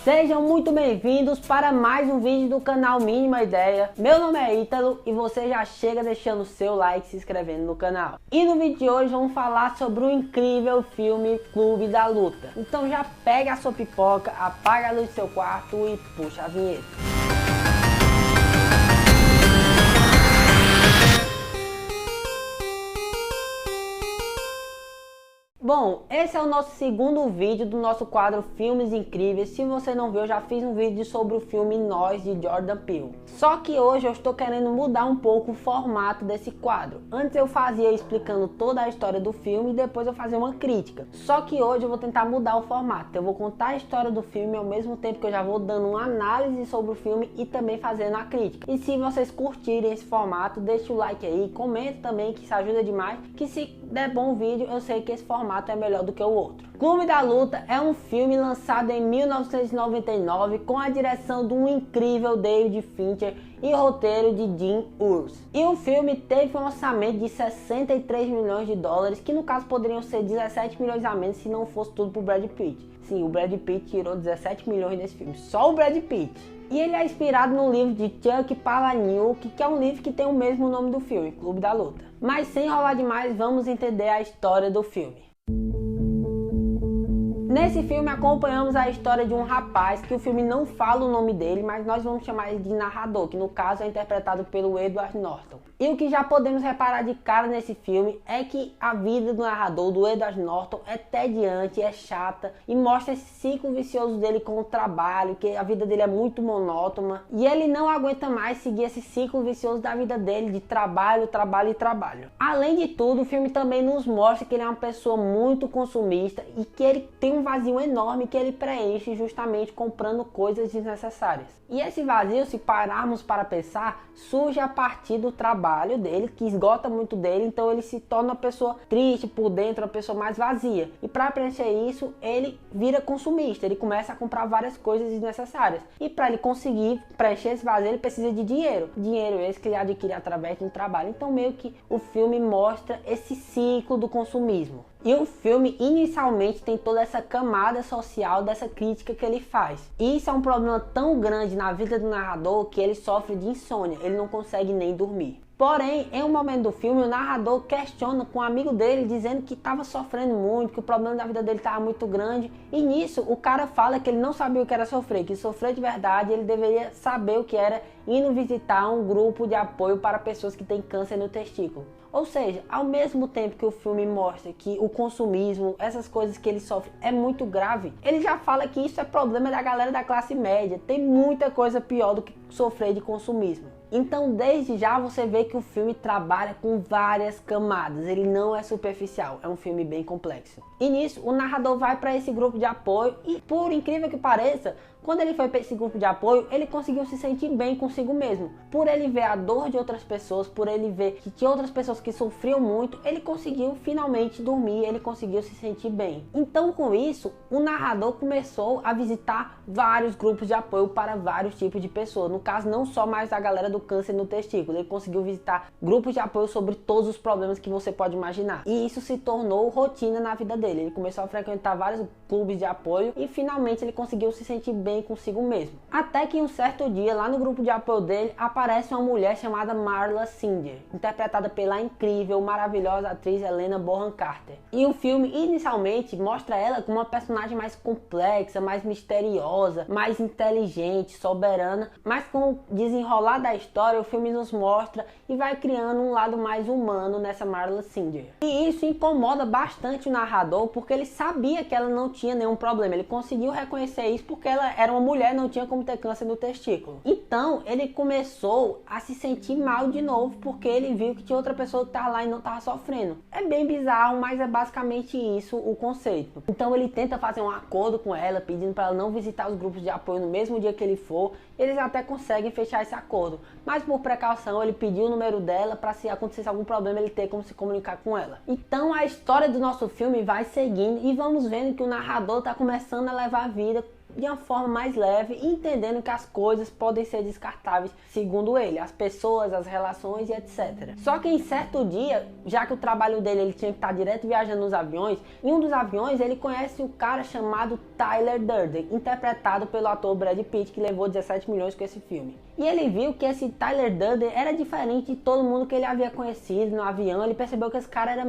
Sejam muito bem-vindos para mais um vídeo do canal Mínima Ideia. Meu nome é Ítalo e você já chega deixando o seu like e se inscrevendo no canal. E no vídeo de hoje vamos falar sobre o incrível filme Clube da Luta. Então já pega a sua pipoca, apaga a luz do seu quarto e puxa a vinheta. Bom, esse é o nosso segundo vídeo do nosso quadro Filmes Incríveis. Se você não viu, eu já fiz um vídeo sobre o filme Nós, de Jordan Peele. Só que hoje eu estou querendo mudar um pouco o formato desse quadro. Antes eu fazia explicando toda a história do filme e depois eu fazia uma crítica. Só que hoje eu vou tentar mudar o formato. Eu vou contar a história do filme ao mesmo tempo que eu já vou dando uma análise sobre o filme e também fazendo a crítica. E se vocês curtirem esse formato, deixa o like aí, comenta também que isso ajuda demais. Que se der bom vídeo, eu sei que esse formato é melhor do que o outro. Clube da Luta é um filme lançado em 1999 com a direção do incrível David Fincher e roteiro de Jim Urs. E o filme teve um orçamento de 63 milhões de dólares, que no caso poderiam ser 17 milhões a menos se não fosse tudo pro Brad Pitt. Sim, o Brad Pitt tirou 17 milhões desse filme, só o Brad Pitt. E ele é inspirado no livro de Chuck Palahniuk, que é um livro que tem o mesmo nome do filme, Clube da Luta. Mas sem enrolar demais, vamos entender a história do filme. Nesse filme acompanhamos a história de um rapaz que o filme não fala o nome dele, mas nós vamos chamar ele de narrador, que no caso é interpretado pelo Edward Norton. E o que já podemos reparar de cara nesse filme é que a vida do narrador, do Edward Norton, é tediante, é chata e mostra esse ciclo vicioso dele com o trabalho, que a vida dele é muito monótona e ele não aguenta mais seguir esse ciclo vicioso da vida dele de trabalho, trabalho e trabalho. Além de tudo, o filme também nos mostra que ele é uma pessoa muito consumista e que ele tem um vazio enorme que ele preenche justamente comprando coisas desnecessárias. E esse vazio, se pararmos para pensar, surge a partir do trabalho dele, que esgota muito dele, então ele se torna uma pessoa triste por dentro, uma pessoa mais vazia. E para preencher isso, ele vira consumista, ele começa a comprar várias coisas desnecessárias. E para ele conseguir preencher esse vazio, ele precisa de dinheiro. Dinheiro esse que ele adquire através de um trabalho. Então meio que o filme mostra esse ciclo do consumismo. E o filme inicialmente tem toda essa camada social dessa crítica que ele faz. E isso é um problema tão grande na vida do narrador que ele sofre de insônia, ele não consegue nem dormir. Porém, em um momento do filme, o narrador questiona com um amigo dele, dizendo que estava sofrendo muito, que o problema da vida dele estava muito grande. E nisso, o cara fala que ele não sabia o que era sofrer, que sofrer de verdade, ele deveria saber o que era indo visitar um grupo de apoio para pessoas que têm câncer no testículo. Ou seja, ao mesmo tempo que o filme mostra que o consumismo, essas coisas que ele sofre é muito grave, ele já fala que isso é problema da galera da classe média. Tem muita coisa pior do que sofrer de consumismo. Então, desde já você vê que o filme trabalha com várias camadas, ele não é superficial, é um filme bem complexo. E nisso, o narrador vai para esse grupo de apoio e, por incrível que pareça, quando ele foi para esse grupo de apoio, ele conseguiu se sentir bem consigo mesmo. Por ele ver a dor de outras pessoas, por ele ver que tinha outras pessoas que sofriam muito, ele conseguiu finalmente dormir, ele conseguiu se sentir bem. Então, com isso, o narrador começou a visitar vários grupos de apoio para vários tipos de pessoas. No caso, não só mais a galera do câncer no testículo, ele conseguiu visitar grupos de apoio sobre todos os problemas que você pode imaginar. E isso se tornou rotina na vida dele. Ele começou a frequentar vários clubes de apoio e finalmente ele conseguiu se sentir bem consigo mesmo. Até que um certo dia, lá no grupo de apoio dele, aparece uma mulher chamada Marla Singer, interpretada pela incrível, maravilhosa atriz Helena Bonham Carter. E o filme inicialmente mostra ela como uma personagem mais complexa, mais misteriosa, mais inteligente, soberana, mas com o desenrolar da história, o filme nos mostra e vai criando um lado mais humano nessa Marla Singer. E isso incomoda bastante o narrador, porque ele sabia que ela não tinha nenhum problema, ele conseguiu reconhecer isso porque ela era uma mulher, não tinha como ter câncer no testículo. Então ele começou a se sentir mal de novo, porque ele viu que tinha outra pessoa que estava lá e não estava sofrendo. É bem bizarro, mas é basicamente isso o conceito. Então ele tenta fazer um acordo com ela, pedindo para ela não visitar os grupos de apoio no mesmo dia que ele for. Eles até conseguem fechar esse acordo, mas por precaução ele pediu o número dela para, se acontecesse algum problema, ele ter como se comunicar com ela. Então a história do nosso filme vai seguindo e vamos vendo que o narrador está começando a levar a vida de uma forma mais leve, entendendo que as coisas podem ser descartáveis, segundo ele, as pessoas, as relações e etc. Só que em certo dia, já que o trabalho dele ele tinha que estar direto viajando nos aviões, em um dos aviões ele conhece um cara chamado Tyler Durden, interpretado pelo ator Brad Pitt, que levou 17 milhões com esse filme. E ele viu que esse Tyler Durden era diferente de todo mundo que ele havia conhecido no avião. Ele percebeu que esse cara era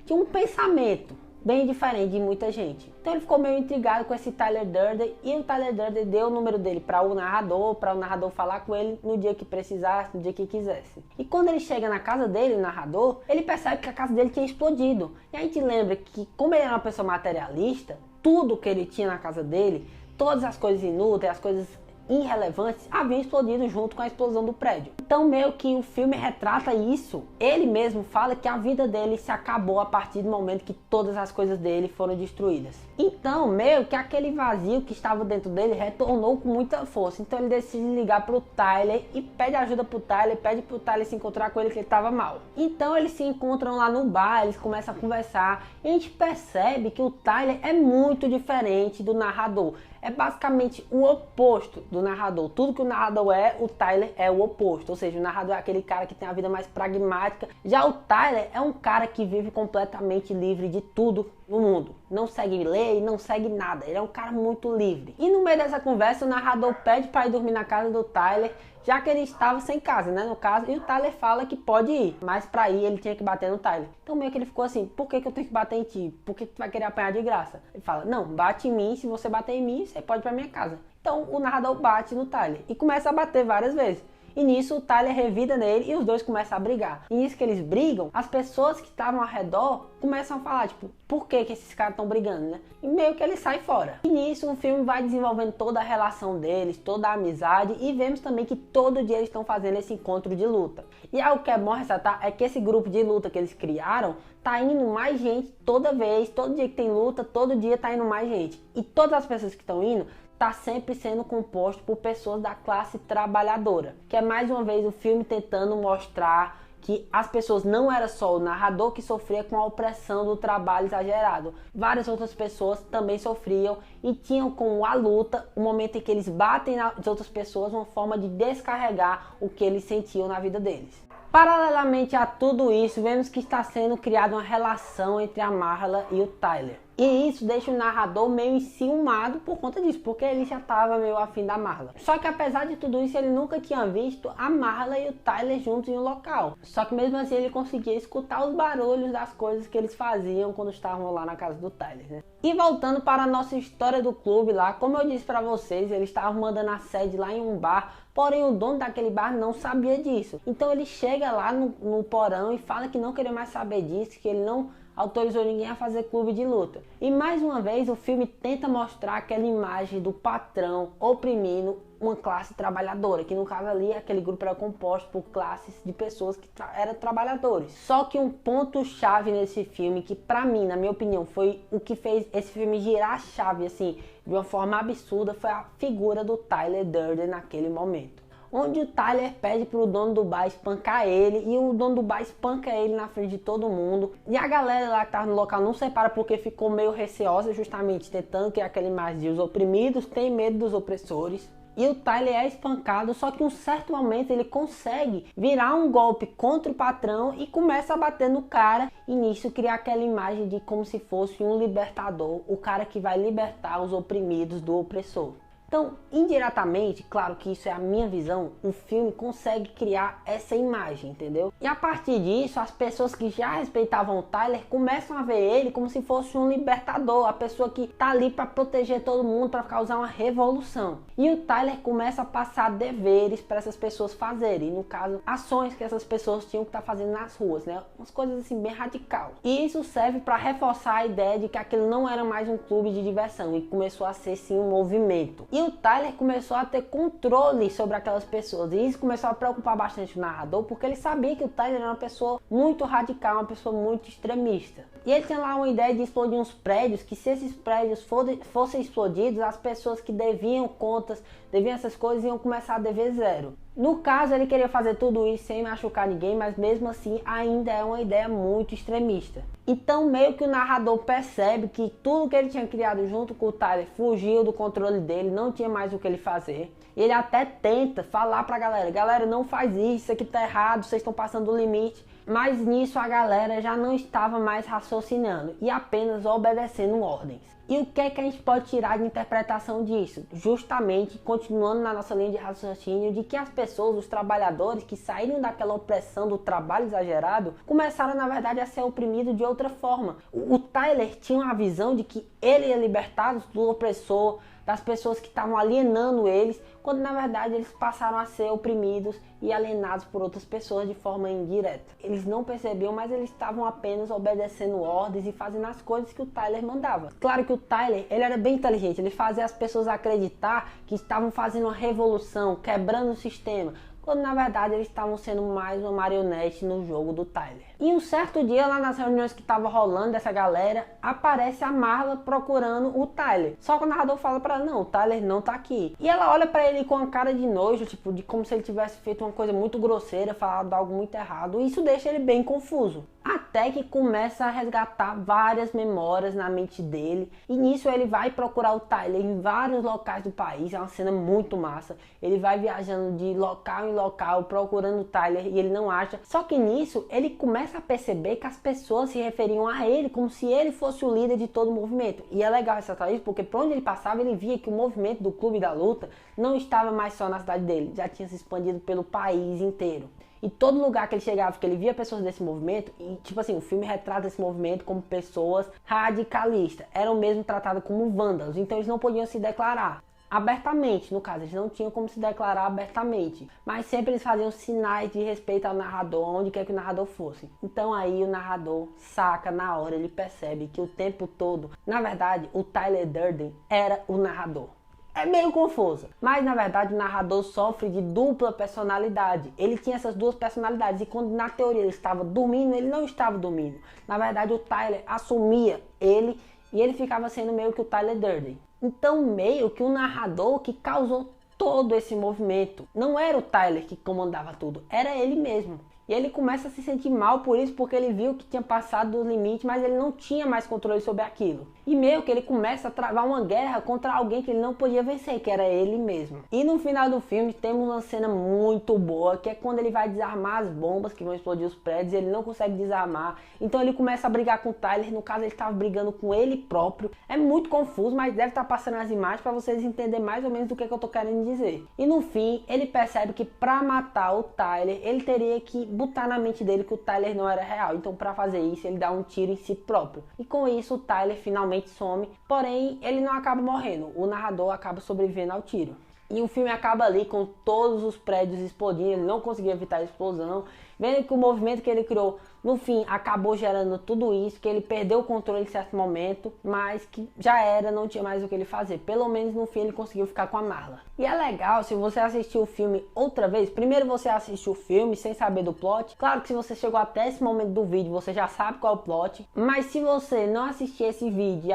tinha um pensamento bem diferente de muita gente. Então ele ficou meio intrigado com esse Tyler Durden, e o Tyler Durden deu o número dele para o narrador falar com ele no dia que precisasse, no dia que quisesse. E quando ele chega na casa dele, o narrador, ele percebe que a casa dele tinha explodido. E a gente lembra que, como ele era uma pessoa materialista, tudo que ele tinha na casa dele, todas as coisas inúteis, as coisas irrelevantes, haviam explodido junto com a explosão do prédio. Então meio que o filme retrata isso. Ele mesmo fala que a vida dele se acabou a partir do momento que todas as coisas dele foram destruídas. Então meio que aquele vazio que estava dentro dele retornou com muita força. Então ele decide ligar pro Tyler e pede ajuda pro Tyler, pede pro Tyler se encontrar com ele, que ele estava mal. Então eles se encontram lá no bar, eles começam a conversar e a gente percebe que o Tyler é muito diferente do narrador. É basicamente o oposto do narrador. Tudo que o narrador é, o Tyler é o oposto. Ou seja, o narrador é aquele cara que tem a vida mais pragmática. Já o Tyler é um cara que vive completamente livre de tudo no mundo. Não segue lei, não segue nada. Ele é um cara muito livre. E no meio dessa conversa, o narrador pede para ir dormir na casa do Tyler, já que ele estava sem casa, né, no caso, e o Tyler fala que pode ir, mas para ir ele tinha que bater no Tyler. Então meio que ele ficou assim, por que eu tenho que bater em ti? Por que tu vai querer apanhar de graça? Ele fala, não, bate em mim, se você bater em mim, você pode ir pra minha casa. Então o narrador bate no Tyler e começa a bater várias vezes. E nisso o Tyler revida nele e os dois começam a brigar. E nisso que eles brigam, as pessoas que estavam ao redor começam a falar, tipo, por que esses caras estão brigando, né? E meio que ele sai fora. E nisso o filme vai desenvolvendo toda a relação deles, toda a amizade, e vemos também que todo dia eles estão fazendo esse encontro de luta. E algo que é bom ressaltar é que esse grupo de luta que eles criaram, tá indo mais gente toda vez, todo dia que tem luta, todo dia tá indo mais gente. E todas as pessoas que estão indo, está sempre sendo composto por pessoas da classe trabalhadora, que é mais uma vez o filme tentando mostrar que as pessoas não era só o narrador que sofria com a opressão do trabalho exagerado. Várias outras pessoas também sofriam e tinham como a luta o momento em que eles batem nas outras pessoas, uma forma de descarregar o que eles sentiam na vida deles. Paralelamente a tudo isso, vemos que está sendo criada uma relação entre a Marla e o Tyler. E isso deixa o narrador meio enciumado por conta disso, porque ele já estava meio afim da Marla. Só que apesar de tudo isso, ele nunca tinha visto a Marla e o Tyler juntos em um local. Só que mesmo assim ele conseguia escutar os barulhos das coisas que eles faziam quando estavam lá na casa do Tyler, né? E voltando para a nossa história do clube lá, como eu disse para vocês, eles estavam mandando a sede lá em um bar, porém o dono daquele bar não sabia disso. Então ele chega lá no porão e fala que não queria mais saber disso, que ele não autorizou ninguém a fazer clube de luta. E mais uma vez o filme tenta mostrar aquela imagem do patrão oprimindo uma classe trabalhadora, que no caso ali aquele grupo era composto por classes de pessoas que eram trabalhadores. Só que um ponto chave nesse filme, que pra mim, na minha opinião, foi o que fez esse filme girar a chave assim, de uma forma absurda, foi a figura do Tyler Durden naquele momento. Onde o Tyler pede pro dono do bar espancar ele, e o dono do bar espanca ele na frente de todo mundo. E a galera lá que tava no local não separa porque ficou meio receosa, justamente tentando criar aquela imagem de os oprimidos têm medo dos opressores. E o Tyler é espancado, só que em um certo momento ele consegue virar um golpe contra o patrão e começa a bater no cara. E nisso criar aquela imagem de como se fosse um libertador, o cara que vai libertar os oprimidos do opressor. Então, indiretamente, claro que isso é a minha visão, o filme consegue criar essa imagem, entendeu? E a partir disso, as pessoas que já respeitavam o Tyler começam a ver ele como se fosse um libertador, a pessoa que tá ali para proteger todo mundo, para causar uma revolução. E o Tyler começa a passar deveres para essas pessoas fazerem, no caso, ações que essas pessoas tinham que estar fazendo nas ruas, né? Umas coisas assim bem radical. E isso serve para reforçar a ideia de que aquilo não era mais um clube de diversão e começou a ser sim um movimento. E o Tyler começou a ter controle sobre aquelas pessoas, e isso começou a preocupar bastante o narrador, porque ele sabia que o Tyler era uma pessoa muito radical, uma pessoa muito extremista. E ele tinha lá uma ideia de explodir uns prédios, que se esses prédios fossem explodidos, as pessoas que deviam contas, deviam essas coisas, iam começar a dever zero. No caso, ele queria fazer tudo isso sem machucar ninguém, mas mesmo assim ainda é uma ideia muito extremista. Então meio que o narrador percebe que tudo que ele tinha criado junto com o Tyler fugiu do controle dele, não tinha mais o que ele fazer. E ele até tenta falar pra galera, galera, não faz isso aqui tá errado, vocês estão passando do limite. Mas nisso a galera já não estava mais raciocinando e apenas obedecendo ordens. E o que é que a gente pode tirar de interpretação disso? Justamente, continuando na nossa linha de raciocínio, de que as pessoas, os trabalhadores que saíram daquela opressão do trabalho exagerado, começaram na verdade a ser oprimidos de outra forma. O Tyler tinha uma visão de que ele ia libertá-los do opressor, das pessoas que estavam alienando eles, quando na verdade eles passaram a ser oprimidos e alienados por outras pessoas de forma indireta. Eles não percebiam, mas eles estavam apenas obedecendo ordens e fazendo as coisas que o Tyler mandava. Claro que o Tyler, ele era bem inteligente, ele fazia as pessoas acreditar que estavam fazendo uma revolução, quebrando o sistema, quando na verdade eles estavam sendo mais uma marionete no jogo do Tyler. E um certo dia, lá nas reuniões que tava rolando dessa galera, aparece a Marla procurando o Tyler. Só que o narrador fala pra ela, não, o Tyler não tá aqui. E ela olha pra ele com uma cara de nojo, tipo, de como se ele tivesse feito uma coisa muito grosseira, falado algo muito errado. E isso deixa ele bem confuso. Até que começa a resgatar várias memórias na mente dele. E nisso ele vai procurar o Tyler em vários locais do país. É uma cena muito massa. Ele vai viajando de local em local procurando o Tyler e ele não acha. Só que nisso ele começa a perceber que as pessoas se referiam a ele como se ele fosse o líder de todo o movimento. E é legal ressaltar isso porque por onde ele passava ele via que o movimento do Clube da Luta não estava mais só na cidade dele. Já tinha se expandido pelo país inteiro. E todo lugar que ele chegava, que ele via pessoas desse movimento, e tipo assim, o filme retrata esse movimento como pessoas radicalistas. Eram mesmo tratados como vândalos, então eles não podiam se declarar abertamente, no caso, eles não tinham como se declarar abertamente. Mas sempre eles faziam sinais de respeito ao narrador, onde quer que o narrador fosse. Então aí o narrador saca na hora, ele percebe que o tempo todo, na verdade, o Tyler Durden era o narrador. É meio confuso, mas na verdade o narrador sofre de dupla personalidade. Ele tinha essas duas personalidades e quando na teoria ele estava dormindo, ele não estava dormindo. Na verdade o Tyler assumia ele e ele ficava sendo meio que o Tyler Durden. Então meio que o narrador que causou todo esse movimento. Não era o Tyler que comandava tudo, era ele mesmo. E ele começa a se sentir mal por isso, porque ele viu que tinha passado do limite, mas ele não tinha mais controle sobre aquilo. E meio que ele começa a travar uma guerra contra alguém que ele não podia vencer, que era ele mesmo. E no final do filme temos uma cena muito boa, que é quando ele vai desarmar as bombas que vão explodir os prédios, e ele não consegue desarmar. Então ele começa a brigar com o Tyler, no caso ele estava brigando com ele próprio. É muito confuso, mas deve estar passando as imagens para vocês entenderem mais ou menos do que eu tô querendo dizer. E no fim, ele percebe que para matar o Tyler, ele teria que botar na mente dele que o Tyler não era real. Então para fazer isso ele dá um tiro em si próprio. E com isso o Tyler finalmente some, porém ele não acaba morrendo. O narrador acaba sobrevivendo ao tiro. E o filme acaba ali com todos os prédios explodindo, ele não conseguiu evitar a explosão. Vendo que o movimento que ele criou, no fim, acabou gerando tudo isso, que ele perdeu o controle em certo momento, mas que já era, não tinha mais o que ele fazer. Pelo menos no fim ele conseguiu ficar com a Marla. E é legal, se você assistir o filme outra vez, primeiro você assiste o filme sem saber do plot. Claro que se você chegou até esse momento do vídeo, você já sabe qual é o plot. Mas se você não assistir esse vídeo e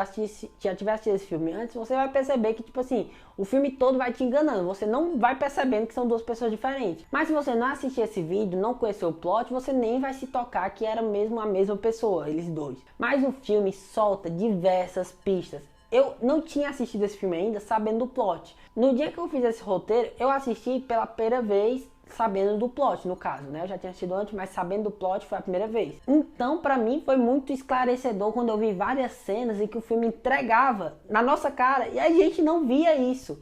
já tiver assistido esse filme antes, você vai perceber que, tipo assim, o filme todo vai te enganando. Você não vai percebendo que são duas pessoas diferentes. Mas se você não assistir esse vídeo, não conhecer o plot, você nem vai se tocar que era mesmo a mesma pessoa, eles dois. Mas o filme solta diversas pistas. Eu não tinha assistido esse filme ainda sabendo do plot. No dia que eu fiz esse roteiro, eu assisti pela primeira vez sabendo do plot, no caso, né? Eu já tinha assistido antes, mas sabendo do plot foi a primeira vez. Então, pra mim, foi muito esclarecedor quando eu vi várias cenas em que o filme entregava na nossa cara e a gente não via isso.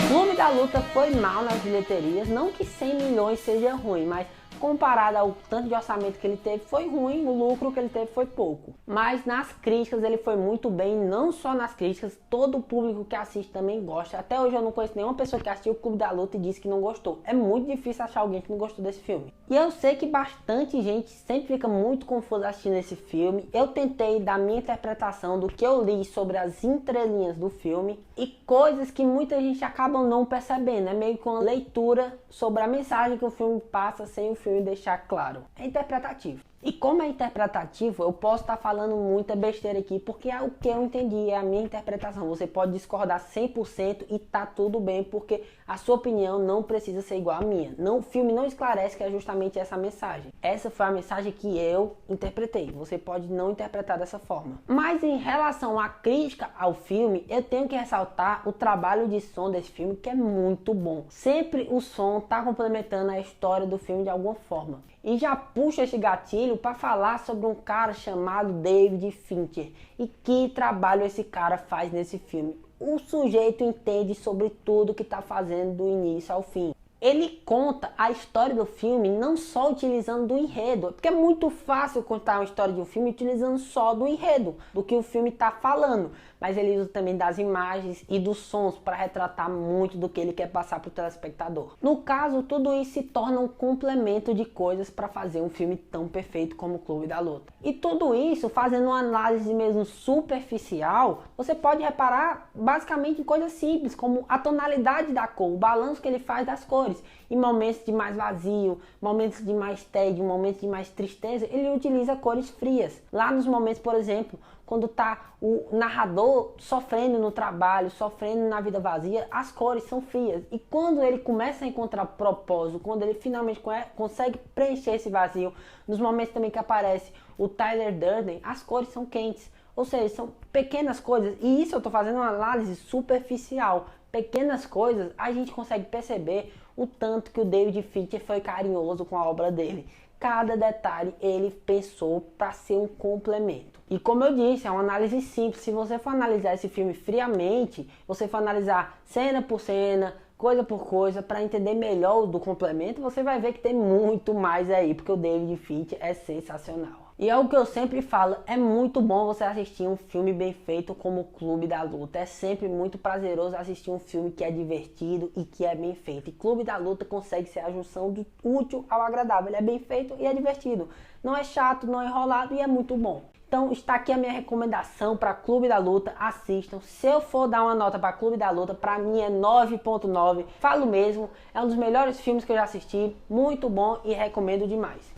Clube da Luta foi mal nas bilheterias, não que 100 milhões seja ruim, mas comparado ao tanto de orçamento que ele teve, foi ruim, o lucro que ele teve foi pouco. Mas nas críticas ele foi muito bem, não só nas críticas, todo o público que assiste também gosta. Até hoje eu não conheço nenhuma pessoa que assistiu o Clube da Luta e disse que não gostou. É muito difícil achar alguém que não gostou desse filme. E eu sei que bastante gente sempre fica muito confusa assistindo esse filme. Eu tentei dar minha interpretação do que eu li sobre as entrelinhas do filme e coisas que muita gente acaba não percebendo. É meio que uma leitura sobre a mensagem que o filme passa sem o filme deixar claro. É interpretativo. E como é interpretativo, eu posso estar falando muita besteira aqui, porque é o que eu entendi, é a minha interpretação. Você pode discordar 100% e tá tudo bem, porque a sua opinião não precisa ser igual à minha. Não, o filme não esclarece que é justamente essa mensagem. Essa foi a mensagem que eu interpretei. Você pode não interpretar dessa forma. Mas em relação à crítica ao filme, eu tenho que ressaltar o trabalho de som desse filme, que é muito bom. Sempre o som tá complementando a história do filme de alguma forma. E já puxa esse gatilho para falar sobre um cara chamado David Fincher. E que trabalho esse cara faz nesse filme. O sujeito entende sobre tudo que está fazendo do início ao fim. Ele conta a história do filme não só utilizando do enredo, porque é muito fácil contar uma história de um filme utilizando só do enredo, do que o filme está falando, mas ele usa também das imagens e dos sons para retratar muito do que ele quer passar para o telespectador. No caso, tudo isso se torna um complemento de coisas para fazer um filme tão perfeito como o Clube da Luta. E tudo isso, fazendo uma análise mesmo superficial, você pode reparar basicamente em coisas simples, como a tonalidade da cor, o balanço que ele faz das cores. Em momentos de mais vazio, momentos de mais tédio, momentos de mais tristeza, ele utiliza cores frias. Lá nos momentos, por exemplo, quando tá o narrador sofrendo no trabalho, sofrendo na vida vazia, as cores são frias. E quando ele começa a encontrar propósito, quando ele finalmente consegue preencher esse vazio, nos momentos também que aparece o Tyler Durden, as cores são quentes. Ou seja, são pequenas coisas. E isso eu estou fazendo uma análise superficial. Pequenas coisas, a gente consegue perceber o tanto que o David Fincher foi carinhoso com a obra dele. Cada detalhe ele pensou para ser um complemento. E como eu disse, é uma análise simples. Se você for analisar esse filme friamente, você for analisar cena por cena, coisa por coisa, para entender melhor do complemento, você vai ver que tem muito mais aí, porque o David Fincher é sensacional. E é o que eu sempre falo, é muito bom você assistir um filme bem feito como o Clube da Luta. É sempre muito prazeroso assistir um filme que é divertido e que é bem feito. E Clube da Luta consegue ser a junção do útil ao agradável. Ele é bem feito e é divertido. Não é chato, não é enrolado e é muito bom. Então está aqui a minha recomendação para Clube da Luta, assistam. Se eu for dar uma nota para Clube da Luta, para mim é 9.9. Falo mesmo, é um dos melhores filmes que eu já assisti, muito bom e recomendo demais.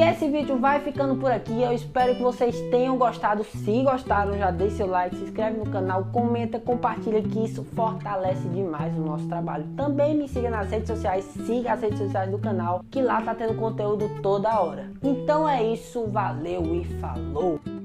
E esse vídeo vai ficando por aqui, eu espero que vocês tenham gostado. Se gostaram, já deixe seu like, se inscreve no canal, comenta, compartilha, que isso fortalece demais o nosso trabalho. Também me siga nas redes sociais, siga as redes sociais do canal, que lá tá tendo conteúdo toda hora. Então é isso, valeu e falou!